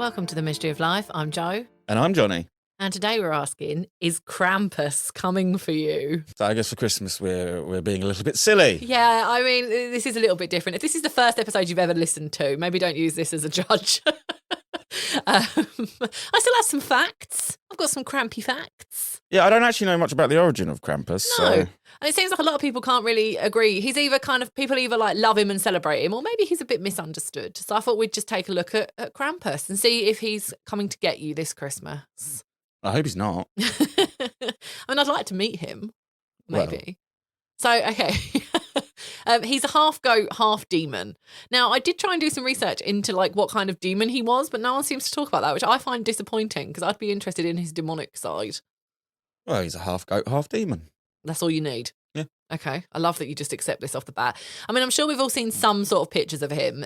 Welcome to the Mystery of Life. I'm Jo. And I'm Jonny. And today we're asking, is Krampus coming for you? So I guess for Christmas we're being a little bit silly. Yeah, I mean, this is a little bit different. If this is the first episode you've ever listened to, maybe don't use this as a judge. I still have some facts. I've got some crampy facts. Yeah, I don't actually know much about the origin of Krampus. No. So. And it seems like a lot of people can't really agree. He's either people either like love him and celebrate him, or maybe he's a bit misunderstood. So I thought we'd just take a look at Krampus and see if he's coming to get you this Christmas. I hope he's not. I mean, I'd like to meet him, maybe. Well. So, okay. He's a half goat, half demon. Now, I did try and do some research into like what kind of demon he was, but no one seems to talk about that, which I find disappointing because I'd be interested in his demonic side. Well, he's a half goat, half demon. That's all you need? Yeah. Okay. I love that you just accept this off the bat. I mean, I'm sure we've all seen some sort of pictures of him.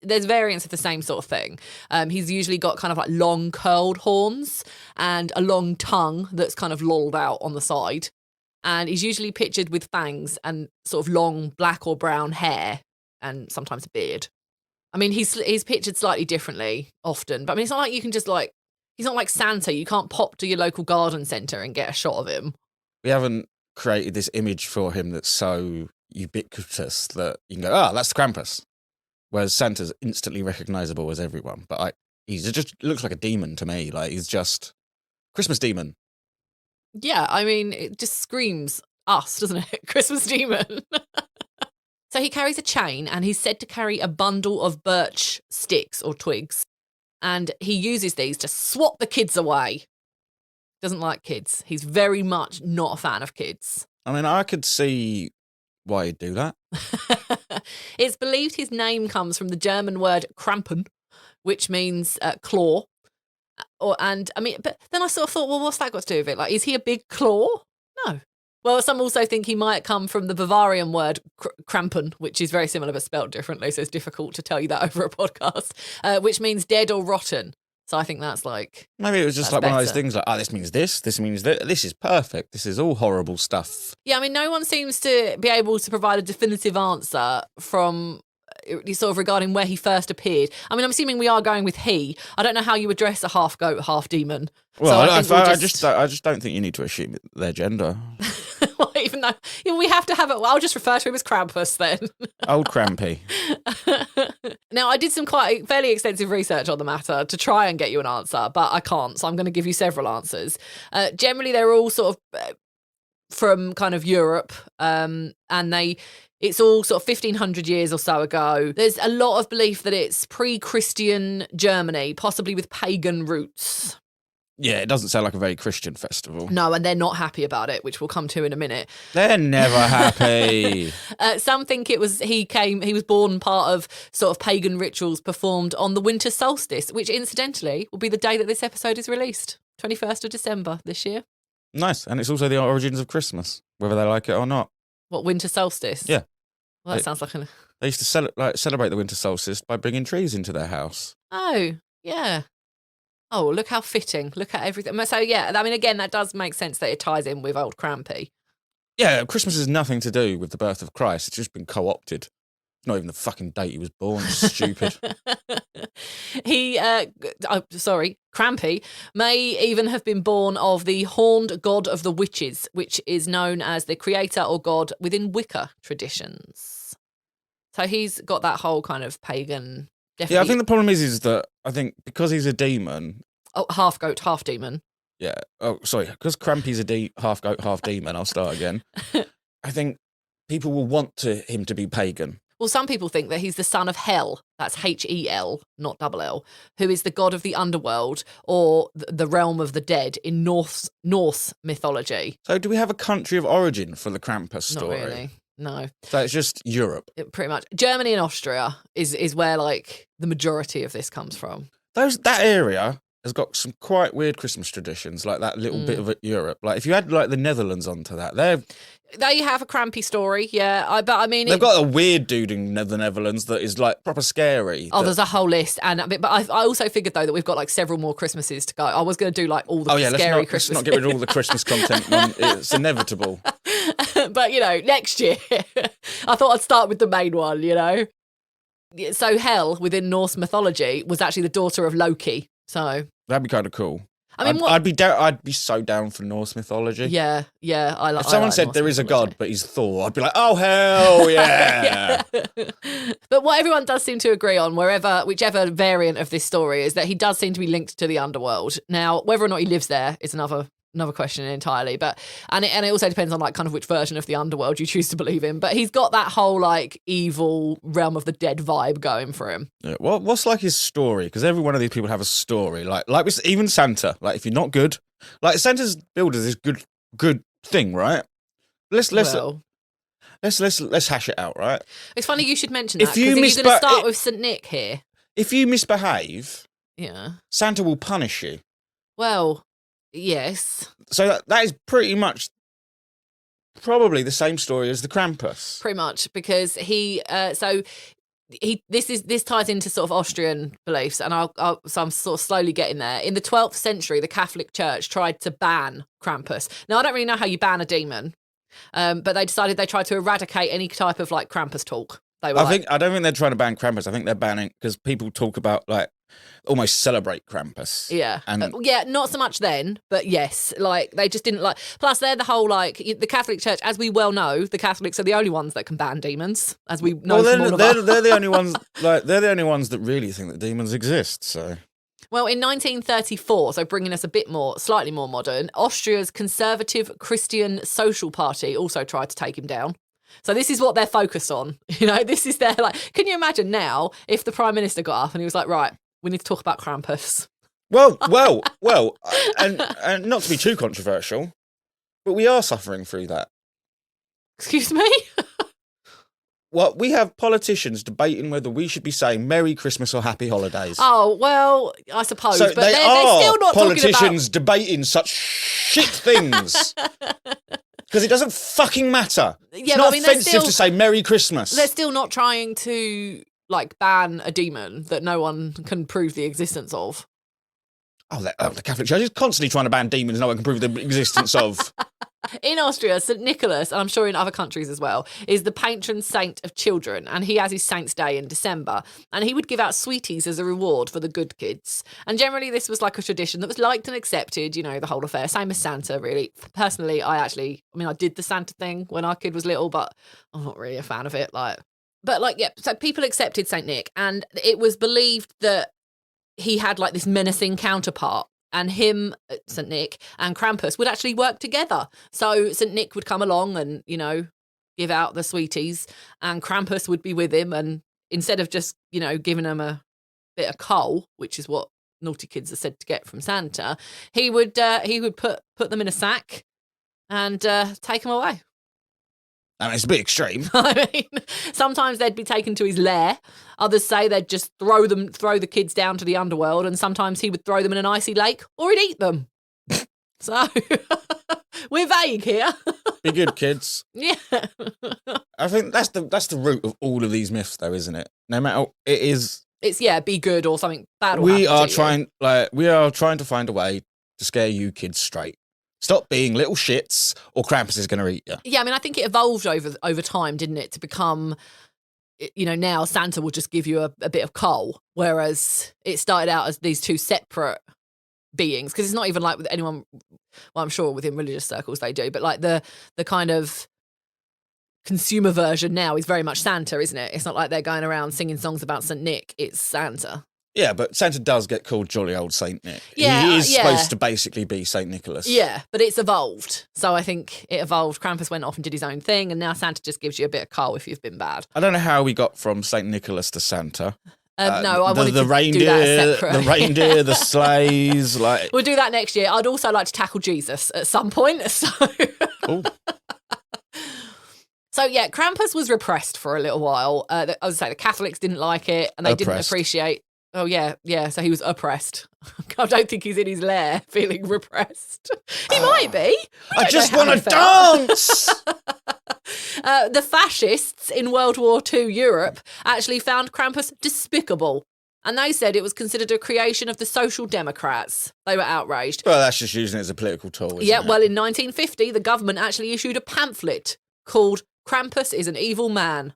There's variants of the same sort of thing. He's usually got kind of like long curled horns and a long tongue that's kind of lolled out on the side. And he's usually pictured with fangs and sort of long black or brown hair and sometimes a beard. I mean, he's pictured slightly differently often, but I mean, it's not like you can just like, he's not like Santa. You can't pop to your local garden centre and get a shot of him. We haven't created this image for him that's so ubiquitous that you can go, that's Krampus. Whereas Santa's instantly recognisable as everyone. But he's just looks like a demon to me. Like, he's just Christmas demon. Yeah, I mean, it just screams us, doesn't it? Christmas demon. So he carries a chain and he's said to carry a bundle of birch sticks or twigs. And he uses these to swat the kids away. Doesn't like kids. He's very much not a fan of kids. I mean, I could see why he'd do that. It's believed his name comes from the German word Krampen, which means claw. But then I sort of thought, well, what's that got to do with it? Like, is he a big claw? No. Well, some also think he might come from the Bavarian word Krampen, which is very similar but spelled differently, so it's difficult to tell you that over a podcast, which means dead or rotten. So I think that's like... Maybe it was just like better. One of those things like, this means this means that. This is perfect. This is all horrible stuff. Yeah, I mean, no one seems to be able to provide a definitive answer from... sort of regarding where he first appeared. I mean, I'm assuming we are going with he. I don't know how you address a half goat, half demon. Well, so I just don't think you need to assume their gender. Well, even though we have to have it, I'll just refer to him as Krampus then. Old Crampy. Now, I did some quite fairly extensive research on the matter to try and get you an answer, but I can't. So I'm going to give you several answers. Generally, they're all sort of from kind of Europe, and it's all sort of 1500 years or so ago. There's a lot of belief that it's pre-Christian Germany, possibly with pagan roots. Yeah, it doesn't sound like a very Christian festival. No, and they're not happy about it, which we'll come to in a minute. They're never happy. Some think he was born part of sort of pagan rituals performed on the winter solstice, which incidentally will be the day that this episode is released, 21st of December this year. Nice, and it's also the origins of Christmas, whether they like it or not. What, winter solstice? Yeah. Well, that sounds like They used to celebrate the winter solstice by bringing trees into their house. Oh, yeah. Oh, look how fitting. Look at everything. So, yeah, I mean, again, that does make sense that it ties in with old Crampy. Yeah, Christmas has nothing to do with the birth of Christ. It's just been co-opted. It's not even the fucking date he was born. Stupid. Crampy may even have been born of the horned god of the witches, which is known as the creator or god within Wicca traditions. So he's got that whole kind of pagan... Yeah, I think the problem is that I think because he's a demon... Oh, half goat, half demon. Yeah. Oh, sorry. Because Crampy's a half goat, half demon, I'll start again. I think people will want him to be pagan. Well, some people think that he's the son of Hel, that's Hel, not double L, who is the god of the underworld or the realm of the dead in Norse mythology. So do we have a country of origin for the Krampus story? Not really. No. So it's just Europe. Pretty much. Germany and Austria is where like the majority of this comes from. That area has got some quite weird Christmas traditions, like that little bit of Europe. Like if you add like the Netherlands onto that, they have a Crampy story, yeah. But I mean, they've got a weird dude in the Netherlands that is like proper scary. Oh, there's a whole list, but I also figured though that we've got like several more Christmases to go. I was going to do like all the scary Christmas. Let's not get rid of all the Christmas content. It's inevitable. But next year, I thought I'd start with the main one. So Hel within Norse mythology was actually the daughter of Loki. So That'd be kind of cool. I mean, I'd be so down for Norse mythology. Yeah, I like. If someone said there is a god, but he's Thor, I'd be like, oh hell yeah! But what everyone does seem to agree on, whichever variant of this story, is that he does seem to be linked to the underworld. Now, whether or not he lives there is another question entirely. But and it also depends on like kind of which version of the underworld you choose to believe in. But he's got that whole like evil realm of the dead vibe going for him. Yeah, what's like his story? Because every one of these people have a story. Like even Santa. Like if you're not good, like Santa's billed as this good thing, right? Let's hash it out, right? It's funny you should mention that. If you're going to start with St. Nick here. If you misbehave, yeah, Santa will punish you. Well, yes. So that is pretty much probably the same story as the Krampus. Pretty much, because this ties into sort of Austrian beliefs, and so I'm sort of slowly getting there. In the 12th century, the Catholic Church tried to ban Krampus. Now, I don't really know how you ban a demon, but they decided they tried to eradicate any type of like Krampus talk. I don't think they're trying to ban Krampus. I think they're banning because people talk about like almost celebrate Krampus. Yeah. Not so much then, but yes, like they just didn't like. Plus, they're the whole like the Catholic Church, as we well know, the Catholics are the only ones that can ban demons, as we know from all of they're the only ones. Like they're the only ones that really think that demons exist. So. Well, in 1934, so bringing us slightly more modern, Austria's Conservative Christian Social Party also tried to take him down. So this is what they're focused on. You know, this is their like. Can you imagine now if the Prime Minister got up and he was like, right, we need to talk about Krampus. Well, and not to be too controversial, but we are suffering through that. Excuse me? Well, we have politicians debating whether we should be saying Merry Christmas or Happy Holidays. Oh, well, I suppose. So but they're still not politicians debating such shit things. Because it doesn't fucking matter. Yeah, it's not offensive to say Merry Christmas. They're still not trying to like ban a demon that no one can prove the existence of. The Catholic Church is constantly trying to ban demons no one can prove the existence of. In Austria, St. Nicholas, and I'm sure in other countries as well, is the patron saint of children, and he has his Saint's Day in December, and he would give out sweeties as a reward for the good kids. And generally this was like a tradition that was liked and accepted, you know, the whole affair. Same as Santa, really. Personally, I did the Santa thing when our kid was little, but I'm not really a fan of it. So people accepted St. Nick, and it was believed that he had like this menacing counterpart. And him, St. Nick, and Krampus would actually work together. So St. Nick would come along and, you know, give out the sweeties, and Krampus would be with him. And instead of just, you know, giving him a bit of coal, which is what naughty kids are said to get from Santa, he would put them in a sack and take them away. I mean, it's a bit extreme. I mean, sometimes they'd be taken to his lair. Others say they'd just throw the kids down to the underworld, and sometimes he would throw them in an icy lake, or he'd eat them. So we're vague here. Be good, kids. Yeah. I think that's the root of all of these myths, though, isn't it? No matter it is. It's be good or something bad. We are trying to find a way to scare you kids straight. Stop being little shits, or Krampus is going to eat you. Yeah, I mean, I think it evolved over time, didn't it, to become, you know, now Santa will just give you a bit of coal, whereas it started out as these two separate beings, because it's not even like with anyone, well, I'm sure within religious circles they do, but like the kind of consumer version now is very much Santa, isn't it? It's not like they're going around singing songs about St. Nick, it's Santa. Yeah, but Santa does get called jolly old Saint Nick. Yeah, he is supposed to basically be Saint Nicholas. Yeah, but it's evolved. So I think it evolved. Krampus went off and did his own thing, and now Santa just gives you a bit of coal if you've been bad. I don't know how we got from Saint Nicholas to Santa. No, I wanted the to reindeer, do that as separate. The reindeer, the sleighs. Like we'll do that next year. I'd also like to tackle Jesus at some point. So. Cool. So, yeah, Krampus was repressed for a little while. As I say, the Catholics didn't like it, and they didn't appreciate. Oh, yeah. So he was oppressed. I don't think he's in his lair feeling repressed. He might be. I just want to dance! The fascists in World War II Europe actually found Krampus despicable. And they said it was considered a creation of the Social Democrats. They were outraged. Well, that's just using it as a political tool, isn't it? Well, in 1950, the government actually issued a pamphlet called Krampus is an Evil Man.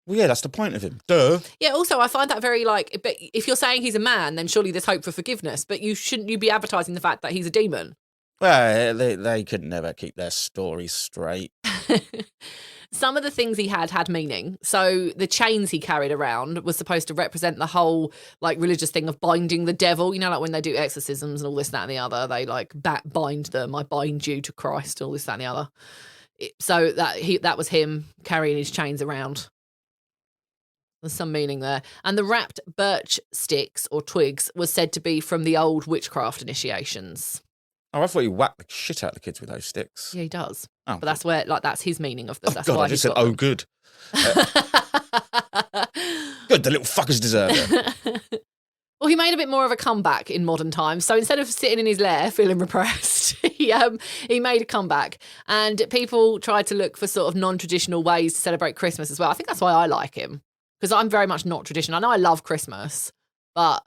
Well, yeah, that's the point of him. Duh. Yeah, also, I find that very, like, but if you're saying he's a man, then surely there's hope for forgiveness, but shouldn't you be advertising the fact that he's a demon? Well, they could never keep their story straight. Some of the things he had meaning. So the chains he carried around was supposed to represent the whole, like, religious thing of binding the devil. You know, like when they do exorcisms and all this, that, and the other, they, like, bind them. I bind you to Christ, all this, that, and the other. So that was him carrying his chains around. There's some meaning there. And the wrapped birch sticks or twigs was said to be from the old witchcraft initiations. Oh, I thought he whacked the shit out of the kids with those sticks. Yeah, he does. Oh, But that's where, like, that's his meaning of this. oh That's God, why I just he's said, got oh, them. good. Good, the little fuckers deserve it. Well, he made a bit more of a comeback in modern times. So instead of sitting in his lair feeling repressed, he made a comeback. And people tried to look for sort of non-traditional ways to celebrate Christmas as well. I think that's why I like him. Because I'm very much not traditional. I know I love Christmas, but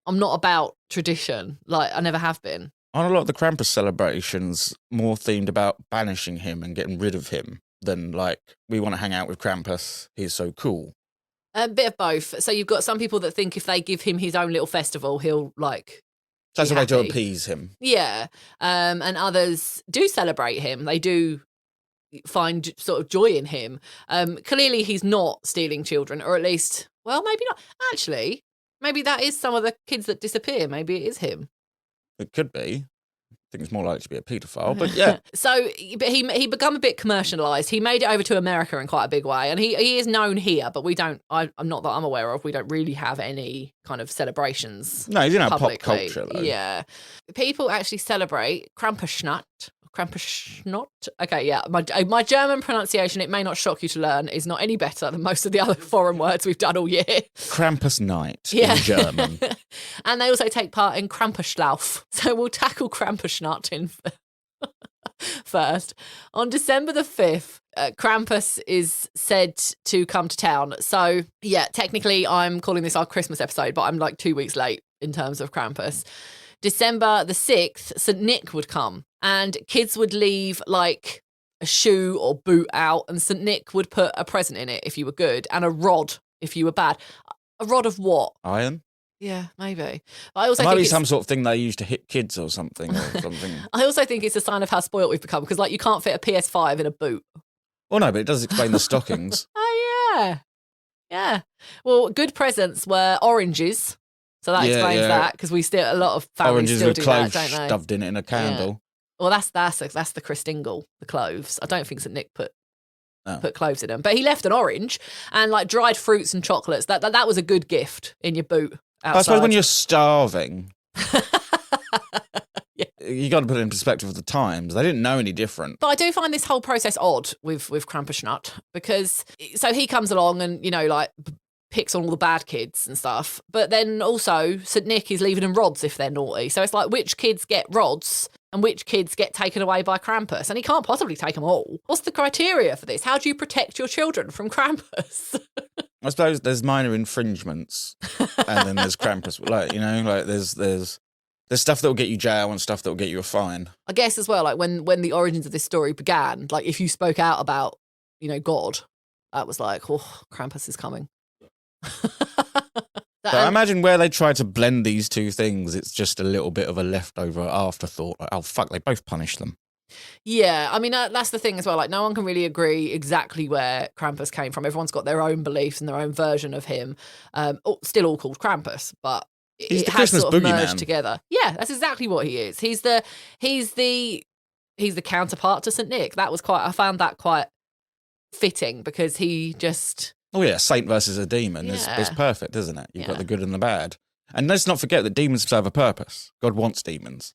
I'm not about tradition. Like, I never have been. On a lot of the Krampus celebrations, more themed about banishing him and getting rid of him than, like, we want to hang out with Krampus. He's so cool. A bit of both. So you've got some people that think if they give him his own little festival, he'll, like, That's be a way to happy. appease him. Yeah. And others do celebrate him. They do find sort of joy in him. Clearly he's not stealing children, or at least, well, maybe not. Actually, maybe that is some of the kids that disappear. Maybe it is him. It could be. I think it's more likely to be a paedophile, but yeah. So, but he become a bit commercialised. He made it over to America in quite a big way, and he is known here, but we don't. I'm not that I'm aware of. We don't really have any kind of celebrations. No, he's in our pop publicly. culture, though. Yeah, people actually celebrate Krampusnacht. Krampusnacht. Okay, yeah. My German pronunciation, it may not shock you to learn, is not any better than most of the other foreign words we've done all year. Krampus night Yeah. in German. And they also take part in Krampuslauf. So we'll tackle Krampusnacht in first. On December the 5th, Krampus is said to come to town. So, yeah, technically I'm calling this our Christmas episode, but I'm like 2 weeks late in terms of Krampus. December the 6th, St. Nick would come and kids would leave like a shoe or boot out, and St. Nick would put a present in it if you were good and a rod if you were bad. A rod of what? Iron? Yeah, maybe. But I also It might think be it's, some sort of thing they use to hit kids or something. I also think it's a sign of how spoilt we've become, because like you can't fit a PS5 in a boot. Well, no, but it does explain the stockings. Oh yeah, yeah. Well, good presents were oranges, so that Yeah, explains yeah. that, because we still a lot of families Oranges still with do cloves that, don't they? stuffed in it in a candle. Well, that's the Christingle, the cloves. I don't think St. Nick put Oh. cloves in them, but he left an orange and like dried fruits and chocolates. That was a good gift in your boot outside. I suppose when you're starving, Yeah. you got to put it in perspective of the times. They didn't know any different. But I do find this whole process odd with Krampusnacht, because so he comes along and, you know, like picks on all the bad kids and stuff. But then also St. Nick is leaving them rods if they're naughty. So it's like, which kids get rods and which kids get taken away by Krampus? And he can't possibly take them all. What's the criteria for this? How do you protect your children from Krampus? I suppose there's minor infringements, and then there's Krampus. Like, you know, like there's stuff that will get you jail and stuff that will get you a fine. I guess as well, like when the origins of this story began, like if you spoke out about, you know, God, that was like, oh, Krampus is coming. But I imagine where they try to blend these two things, it's just a little bit of a leftover afterthought. Like, oh, fuck, they both punish them. Yeah, I mean, that's the thing as well. Like, no one can really agree exactly where Krampus came from. Everyone's got their own beliefs and their own version of him. Still all called Krampus, but He's it the has Christmas sort of boogeyman. merged together. Yeah, that's exactly what he is. He's the counterpart to St. Nick. I found that quite fitting, because he just... Oh, yeah, saint versus a demon is Yeah. perfect, isn't it? You've Yeah. got the good and the bad. And let's not forget that demons serve a purpose. God wants demons.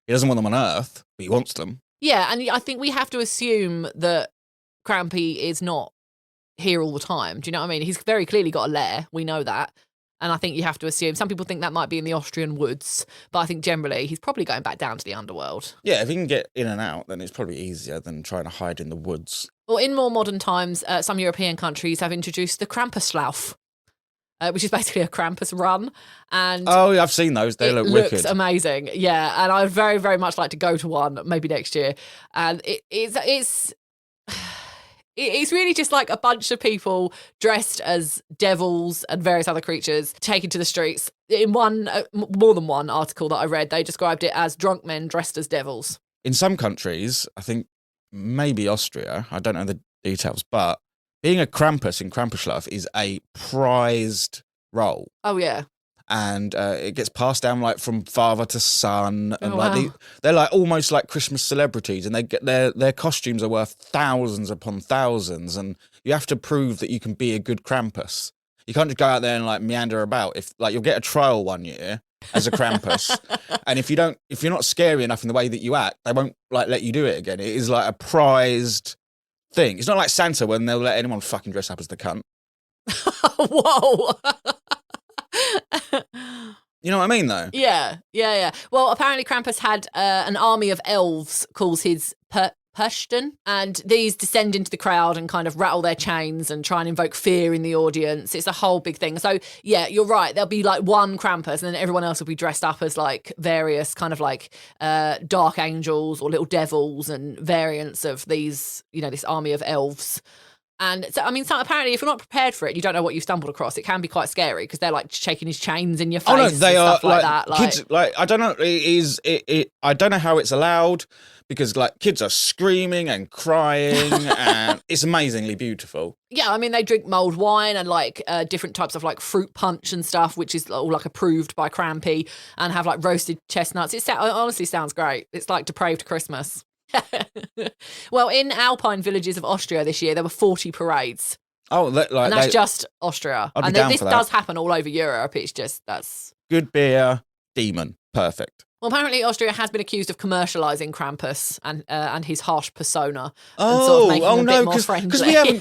He doesn't want them on Earth, but he wants them. Yeah, and I think we have to assume that Krampy is not here all the time. Do you know what I mean? He's very clearly got a lair. We know that. And I think you have to assume, some people think that might be in the Austrian woods, but I think generally he's probably going back down to the underworld. Yeah, if he can get in and out, then it's probably easier than trying to hide in the woods. Well, in more modern times, some European countries have introduced the Krampuslauf, which is basically a Krampus run. And Oh, yeah, I've seen those. They it look looks wicked. amazing. Yeah, and I'd very, very much like to go to one, maybe next year. And it's It's really just like a bunch of people dressed as devils and various other creatures taken to the streets. In one, more than one article that I read, they described it as drunk men dressed as devils. In some countries, I think maybe Austria, I don't know the details, but being a Krampus in Krampusschlacht is a prized role. Oh, yeah. And it gets passed down like from father to son, and wow. they're like almost like Christmas celebrities, and they get their costumes are worth thousands upon thousands, and you have to prove that you can be a good Krampus. You can't just go out there and like meander about. If like you'll get a trial one year as a Krampus, and if you're not scary enough in the way that you act, they won't like let you do it again. It is like a prized thing. It's not like Santa when they'll let anyone fucking dress up as the cunt. Whoa. You know what I mean, though? Yeah. Well, apparently Krampus had an army of elves called his Pushton, and these descend into the crowd and kind of rattle their chains and try and invoke fear in the audience. It's a whole big thing. So, yeah, you're right. There'll be like one Krampus, and then everyone else will be dressed up as like various kind of like dark angels or little devils and variants of these, this army of elves. And so, I mean, apparently, if you're not prepared for it, you don't know what you've stumbled across. It can be quite scary because they're like shaking his chains in your face. Oh no, they and are stuff like that. Kids. Like I don't know. I don't know how it's allowed because like kids are screaming and crying, and it's amazingly beautiful. Yeah, I mean, they drink mulled wine and like different types of like fruit punch and stuff, which is all like approved by Krampy, and have like roasted chestnuts. It honestly sounds great. It's like depraved Christmas. Well, in Alpine villages of Austria this year, there were 40 parades. Oh, and that's just Austria. I'd be and down this for that. does happen all over Europe. It's just that's good beer, demon, perfect. Well, apparently Austria has been accused of commercialising Krampus and his harsh persona. Oh, and sort of making him a bit more friendly. Because we haven't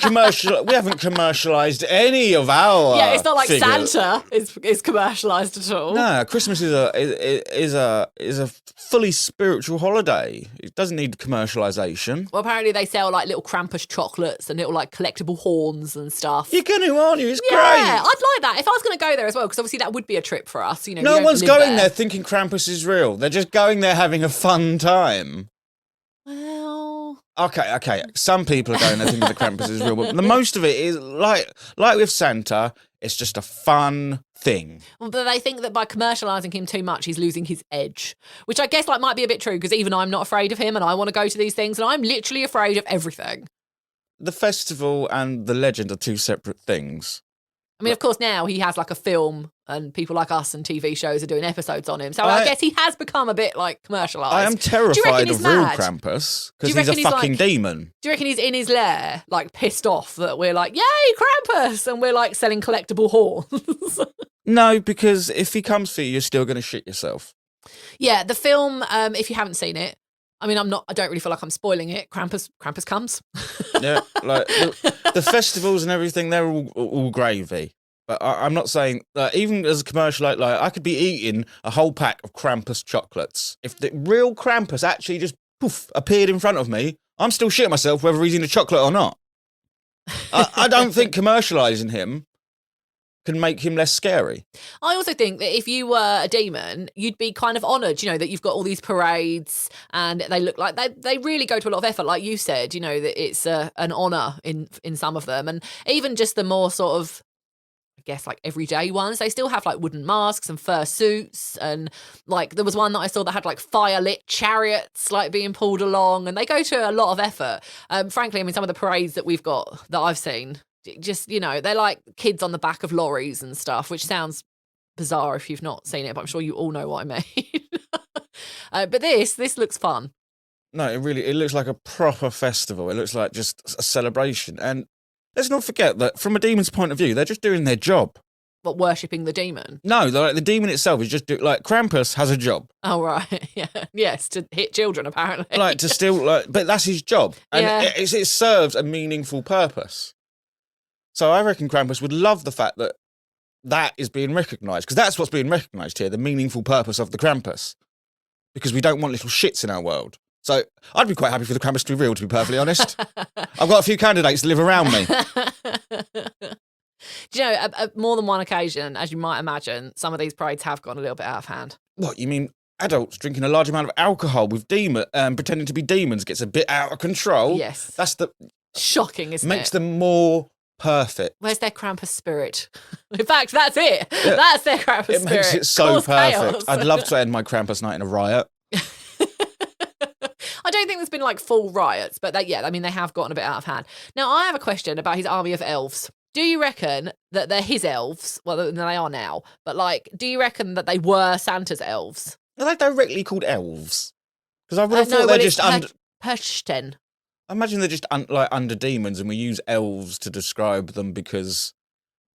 commercialised any of our. Yeah, it's not like figures. Santa is commercialised at all. No, Christmas is a fully spiritual holiday. It doesn't need commercialisation. Well, apparently they sell like little Krampus chocolates and little like collectible horns and stuff. You're going to, aren't you? It's great. Yeah, I'd like that if I was going to go there as well, because obviously that would be a trip for us. No one's going there thinking Krampus is real. They're just going there having a fun time. Well, okay. Some people are going there thinking the Krampus is real, but the most of it is like with Santa. It's just a fun thing. Well, but they think that by commercialising him too much, he's losing his edge, which I guess like might be a bit true, because even I'm not afraid of him, and I want to go to these things, and I'm literally afraid of everything. The festival and the legend are two separate things. I mean, of course, now he has like a film, and people like us and TV shows are doing episodes on him. So I guess he has become a bit like commercialised. I am terrified of real mad? Krampus because he's a fucking demon. Do you reckon he's in his lair, like pissed off that we're like, yay, Krampus, and we're like selling collectible horns? No, because if he comes for you, you're still going to shit yourself. Yeah, the film, if you haven't seen it, I mean, I don't really feel like I'm spoiling it. Krampus comes. Yeah, like the festivals and everything, they're all gravy. But I'm not saying that even as a commercial, like I could be eating a whole pack of Krampus chocolates. If the real Krampus actually just appeared in front of me, I'm still shitting myself whether he's eating a chocolate or not. I don't think commercialising him can make him less scary. I also think that if you were a demon, you'd be kind of honoured, that you've got all these parades and they look like they really go to a lot of effort, like you said, that it's an honour in some of them. And even just the more sort of, I guess, like everyday ones, they still have like wooden masks and fur suits, and like there was one that I saw that had like fire-lit chariots like being pulled along, and they go to a lot of effort. Frankly, I mean, some of the parades that we've got that I've seen, just, they're like kids on the back of lorries and stuff, which sounds bizarre if you've not seen it, but I'm sure you all know what I mean. But this looks fun. No, it looks like a proper festival. It looks like just a celebration. And let's not forget that from a demon's point of view, they're just doing their job. What, worshipping the demon? No, the demon itself is just like Krampus has a job. Oh right, yeah, yes, to hit children apparently. Like to steal, but that's his job, and yeah. it serves a meaningful purpose. So I reckon Krampus would love the fact that is being recognised, because that's what's being recognised here, the meaningful purpose of the Krampus. Because we don't want little shits in our world. So I'd be quite happy for the Krampus to be real, to be perfectly honest. I've got a few candidates to live around me. Do you know, more than one occasion, as you might imagine, some of these parades have gone a little bit out of hand. What, you mean adults drinking a large amount of alcohol with pretending to be demons gets a bit out of control? Yes. Shocking, isn't Makes it? them more perfect. Where's their Krampus spirit? In fact, that's it. Yeah. That's their Krampus spirit. It makes it so Cause perfect. chaos. I'd love to end my Krampus night in a riot. I don't think there's been like full riots, but they have gotten a bit out of hand. Now, I have a question about his army of elves. Do you reckon that they're his elves? Well, they are now, but like, do you reckon that they were Santa's elves? Are they directly called elves? Because I would have thought they're just Perchten. I imagine they're just under demons, and we use elves to describe them because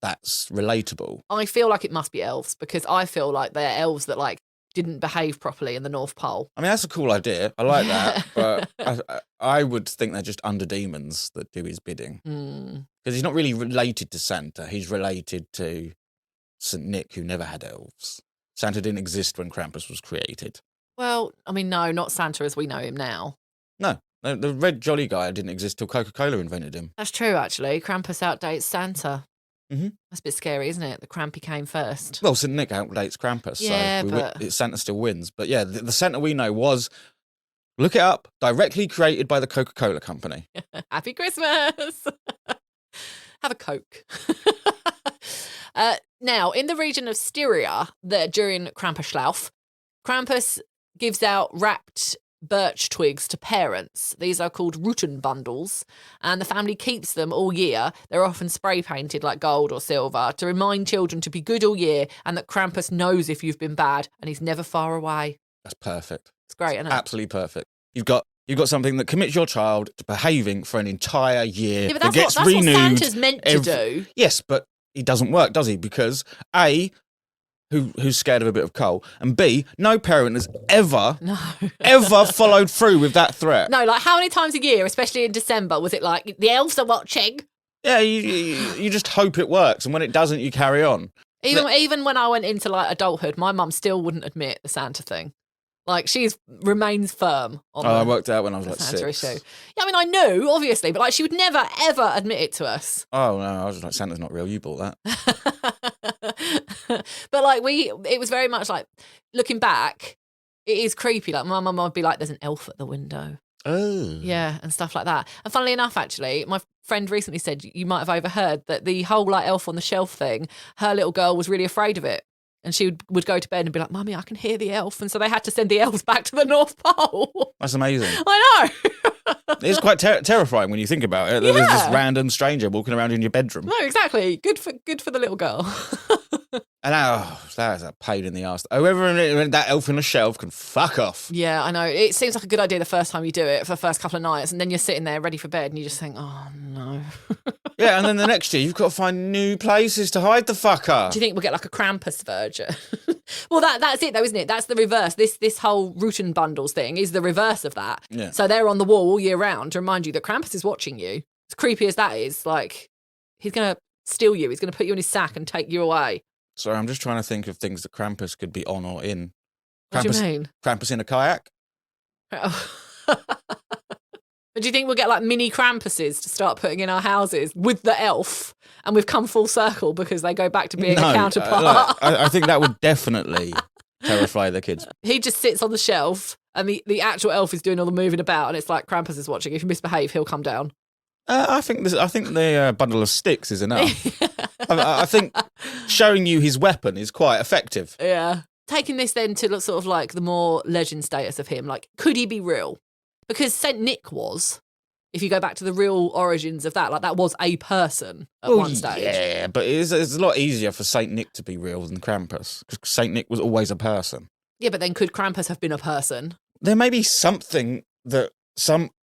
that's relatable. I feel like it must be elves because I feel like they're elves that like didn't behave properly in the North Pole. I mean, that's a cool idea. I like that, but I would think they're just under demons that do his bidding. Because he's not really related to Santa. He's related to St. Nick, who never had elves. Santa didn't exist when Krampus was created. Well, I mean, no, not Santa as we know him now. No, the red jolly guy didn't exist till Coca-Cola invented him. That's true, actually. Krampus outdates Santa. Mm-hmm. That's a bit scary, isn't it? The Krampy came first. Well, St. Nick outdates Krampus, yeah, so Santa still wins. But yeah, the Santa we know was, look it up, directly created by the Coca-Cola company. Happy Christmas! Have a Coke. Now, in the region of Styria, during Krampusschlauf, Krampus gives out wrapped birch twigs to parents. These are called Ruten bundles, and the family keeps them all year. They're often spray painted like gold or silver to remind children to be good all year and that Krampus knows if you've been bad and he's never far away. That's perfect. It's great, isn't it? Absolutely perfect. You've got something that commits your child to behaving for an entire year. Yeah, but that's what Santa's meant to do. Yes, but he doesn't work, does he? Because A, who's scared of a bit of coal, and B, no parent has ever followed through with that threat. No, like how many times a year, especially in December, was it like, the elves are watching? Yeah, you just hope it works, and when it doesn't, you carry on. Even when I went into like adulthood, my mum still wouldn't admit the Santa thing. Like, remains firm on I worked out when I was like Santa 6. issue. Yeah, I mean, I knew, obviously, but like she would never, ever admit it to us. Oh, no, I was like, Santa's not real, you bought that. But like it was very much like, looking back, it is creepy. Like my mum would be like, there's an elf at the window. Oh. Yeah, and stuff like that. And funnily enough, actually, my friend recently said you might have overheard that the whole like elf on the shelf thing, her little girl was really afraid of it. And she would go to bed and be like, Mummy, I can hear the elf. And so they had to send the elves back to the North Pole. That's amazing. I know. It's quite terrifying when you think about it. Yeah. There's this random stranger walking around in your bedroom. No, exactly. Good for the little girl. And that is a pain in the arse. Whoever that elf on the shelf can fuck off. Yeah, I know. It seems like a good idea the first time you do it for the first couple of nights, and then you're sitting there ready for bed, and you just think, oh no. Yeah, and then the next year you've got to find new places to hide the fucker. Do you think we'll get like a Krampus version? Well, that's it though, isn't it? That's the reverse. This whole Ruten bundles thing is the reverse of that. Yeah. So they're on the wall all year round to remind you that Krampus is watching you. As creepy as that is, like, he's going to steal you. He's going to put you in his sack and take you away. Sorry, I'm just trying to think of things that Krampus could be on or in. What do you mean? Krampus in a kayak? But do you think we'll get like mini Krampuses to start putting in our houses with the elf, and we've come full circle because they go back to being a counterpart? I think that would definitely terrify the kids. He just sits on the shelf and the actual elf is doing all the moving about, and it's like Krampus is watching. If you misbehave, he'll come down. I think the bundle of sticks is enough. I think showing you his weapon is quite effective. Yeah. Taking this then to sort of like the more legend status of him, like, could he be real? Because St. Nick was, if you go back to the real origins of that, like that was a person at one stage. Yeah, but it's a lot easier for St. Nick to be real than Krampus, because St. Nick was always a person. Yeah, but then could Krampus have been a person? There may be some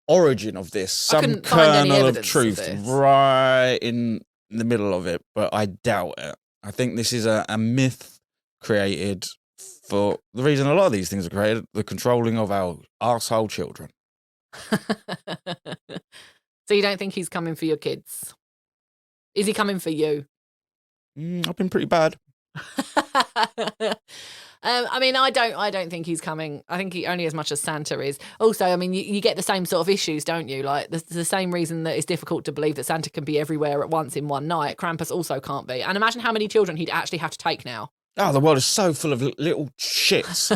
origin of this, some kernel of truth right in the middle of it, but I doubt it. I think this is a myth created for the reason a lot of these things are created, the controlling of our arsehole children. So you don't think he's coming for your kids? Is he coming for you? I've been pretty bad. I mean, I don't think he's coming. I think he only as much as Santa is. Also, I mean, you get the same sort of issues, don't you? Like the same reason that it's difficult to believe that Santa can be everywhere at once in one night. Krampus also can't be. And imagine how many children he'd actually have to take now. Oh, the world is so full of little shits.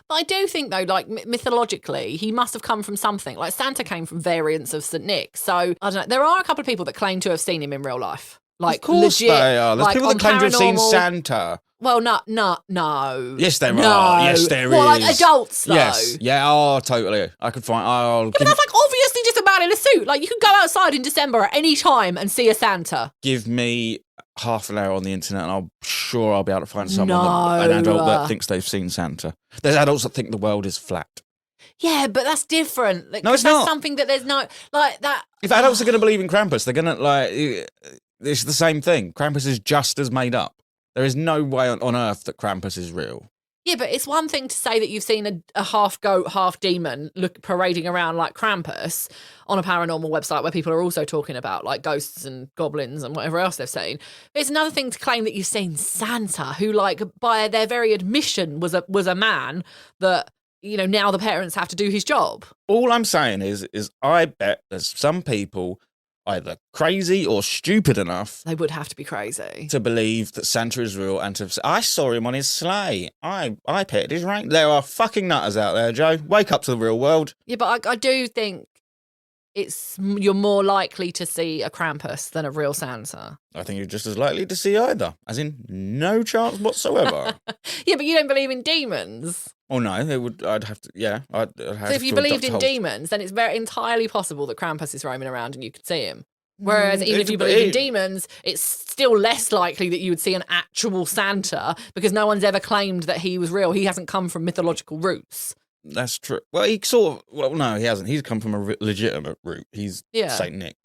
But I do think, though, like mythologically, he must have come from something. Like Santa came from variants of St. Nick. So, I don't know. There are a couple of people that claim to have seen him in real life. Like, of course legit, they are. There's like, people that claim to have seen Santa. Well, no. Yes, there no. are. Yes, there Well, is. like adults, though. Yes. Yeah, oh, totally. I could find... Yeah, but that's like obviously just a man in a suit. Like, you can go outside in December at any time and see a Santa. Give me half an hour on the internet and I'm sure I'll be able to find someone, No. an adult that thinks they've seen Santa. There's adults that think the world is flat. Yeah, but that's different. Like, No, it's that's not. something that there's no... Like, that... If adults are going to believe in Krampus, they're going to, like... It's the same thing. Krampus is just as made up. There is no way on earth that Krampus is real. Yeah, but it's one thing to say that you've seen a half goat, half demon parading around like Krampus on a paranormal website where people are also talking about like ghosts and goblins and whatever else they've seen. It's another thing to claim that you've seen Santa, who, like, by their very admission was a man that, you know, now the parents have to do his job. All I'm saying is I bet there's some people either crazy or stupid enough They would have to be crazy. to believe that Santa is real and to say, I saw him on his sleigh. I petted his reindeer. There are fucking nutters out there, Joe. Wake up to the real world. Yeah, but I do think you're more likely to see a Krampus than a real Santa. I think you're just as likely to see either, as in no chance whatsoever. Yeah, but you don't believe in demons. Oh no, I'd have to. Yeah, I'd have So if you to believed in adopt- demons, then it's very entirely possible that Krampus is roaming around and you could see him. Whereas even if it's- you believe in demons, it's still less likely that you would see an actual Santa because no one's ever claimed that he was real. He hasn't come from mythological roots. That's true. Well, he sort of. Well, no, he hasn't. He's come from a legitimate route. He's Saint Nick.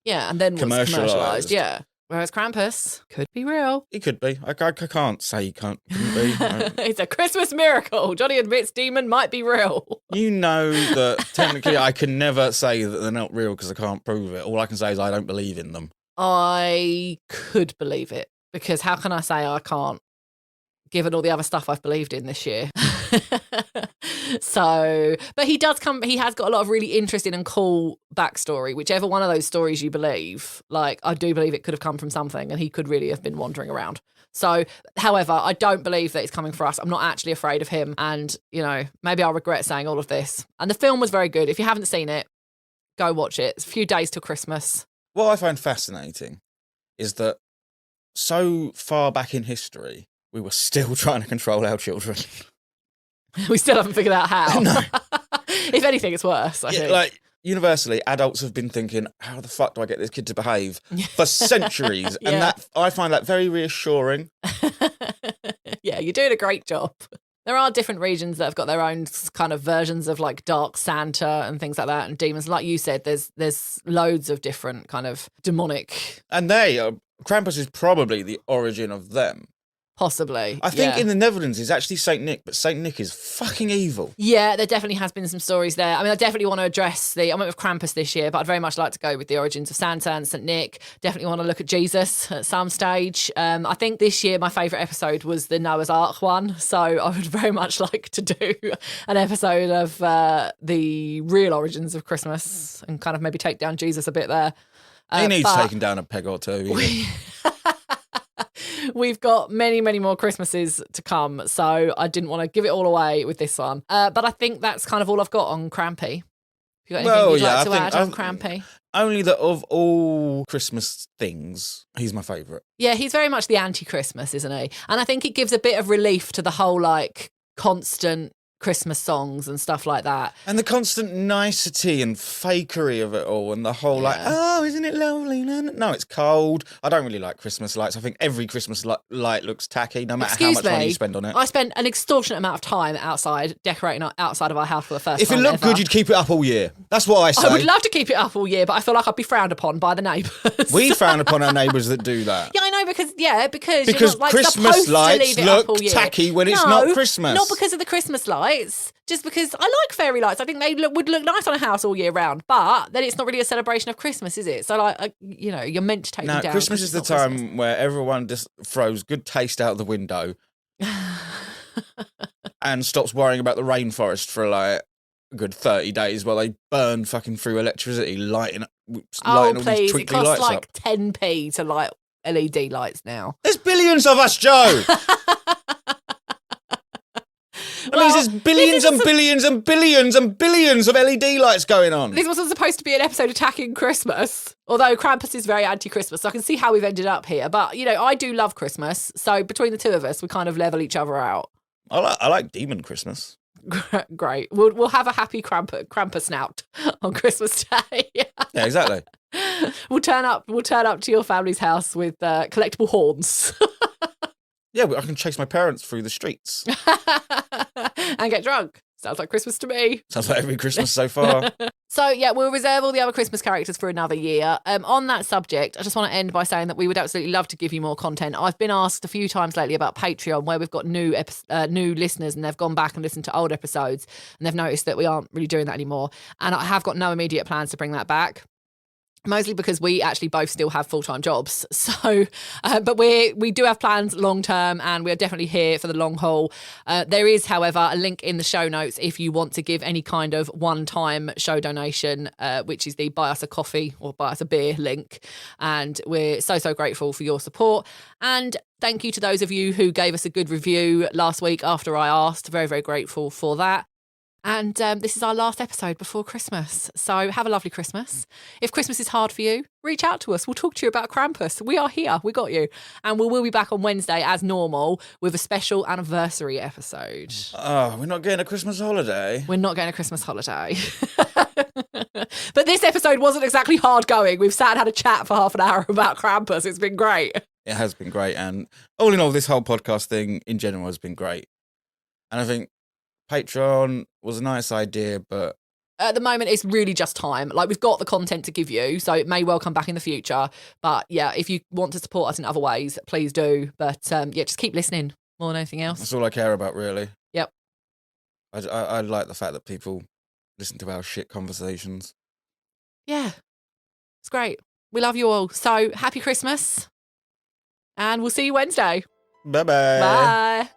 Yeah, and then was commercialised. Yeah. Whereas Krampus could be real. He could be. I can't say he couldn't be. It's a Christmas miracle. Johnny admits demon might be real. You know that technically I can never say that they're not real because I can't prove it. All I can say is I don't believe in them. I could believe it because how can I say I can't, given all the other stuff I've believed in this year? So, but he has got a lot of really interesting and cool backstory, whichever one of those stories you believe. Like, I do believe it could have come from something and he could really have been wandering around. So, however, I don't believe that it's coming for us. I'm not actually afraid of him. And, you know, maybe I'll regret saying all of this. And the film was very good. If you haven't seen it, go watch it. It's a few days till Christmas. What I find fascinating is that so far back in history, we were still trying to control our children. We still haven't figured out how. No. If anything, it's worse, I think. Like, universally, adults have been thinking, how the fuck do I get this kid to behave for centuries? Yeah. And that I find that very reassuring. Yeah, you're doing a great job. There are different regions that have got their own kind of versions of like dark Santa and things like that, and demons. Like you said, there's loads of different kind of demonic. And Krampus is probably the origin of them. Possibly. I think in the Netherlands it's actually Saint Nick, but Saint Nick is fucking evil. Yeah, there definitely has been some stories there. I mean, I definitely want to address I went with Krampus this year, but I'd very much like to go with the origins of Santa and Saint Nick. Definitely want to look at Jesus at some stage. I think this year my favourite episode was the Noah's Ark one, so I would very much like to do an episode of the real origins of Christmas and kind of maybe take down Jesus a bit there. He needs taking down a peg or two. We've got many, many more Christmases to come, so I didn't want to give it all away with this one. But I think that's kind of all I've got on Krampy. You got anything you'd like to add on Krampy? Only that of all Christmas things, he's my favourite. Yeah, he's very much the anti-Christmas, isn't he? And I think it gives a bit of relief to the whole, like, constant Christmas songs and stuff like that. And the constant nicety and fakery of it all, and the whole like, oh, isn't it lovely? No, it's cold. I don't really like Christmas lights. I think every Christmas light looks tacky, no matter how much money you spend on it. I spent an extortionate amount of time outside, decorating outside of our house for the first time. If it looked good, you'd keep it up all year. That's what I say. I would love to keep it up all year, but I feel like I'd be frowned upon by the neighbours. We frown upon our neighbours that do that. Yeah, I know, because you're not, like, Christmas lights look tacky when it's not Christmas. Not because of the Christmas lights, just because I like fairy lights. I think they would look nice on a house all year round, but then it's not really a celebration of Christmas, is it? So, like, you're meant to take them down. Christmas is the time where everyone just throws good taste out the window and stops worrying about the rainforest for like a good 30 days while they burn fucking through electricity lighting all these twinkly it costs lights like up. 10p to light LED lights now. There's billions of us, Joe. That means there's billions and billions and billions and billions of LED lights going on. This wasn't supposed to be an episode attacking Christmas, although Krampus is very anti-Christmas, so I can see how we've ended up here. But, you know, I do love Christmas, so between the two of us, we kind of level each other out. I like Demon Christmas. Great. We'll have a happy Krampus snout on Christmas Day. Yeah, exactly. We'll turn up to your family's house with collectible horns. Yeah, I can chase my parents through the streets. And get drunk. Sounds like Christmas to me. Sounds like every Christmas so far. So, yeah, we'll reserve all the other Christmas characters for another year. On that subject, I just want to end by saying that we would absolutely love to give you more content. I've been asked a few times lately about Patreon, where we've got new listeners and they've gone back and listened to old episodes and they've noticed that we aren't really doing that anymore. And I have got no immediate plans to bring that back. Mostly because we actually both still have full-time jobs. So, but we do have plans long-term and we're definitely here for the long haul. There is, however, a link in the show notes if you want to give any kind of one-time show donation, which is the buy us a coffee or buy us a beer link. And we're so grateful for your support. And thank you to those of you who gave us a good review last week after I asked. Very, very grateful for that. And this is our last episode before Christmas. So have a lovely Christmas. If Christmas is hard for you, reach out to us. We'll talk to you about Krampus. We are here. We got you. And we will be back on Wednesday as normal with a special anniversary episode. Oh, we're not getting a Christmas holiday. We're not getting a Christmas holiday. But this episode wasn't exactly hard going. We've sat and had a chat for half an hour about Krampus. It's been great. It has been great. And all in all, this whole podcast thing in general has been great. And I think Patreon was a nice idea, but at the moment, it's really just time. Like, we've got the content to give you, so it may well come back in the future. But yeah, if you want to support us in other ways, please do. But yeah, just keep listening more than anything else. That's all I care about, really. Yep. I like the fact that people listen to our shit conversations. Yeah, it's great. We love you all. So happy Christmas, and we'll see you Wednesday. Bye-bye. Bye.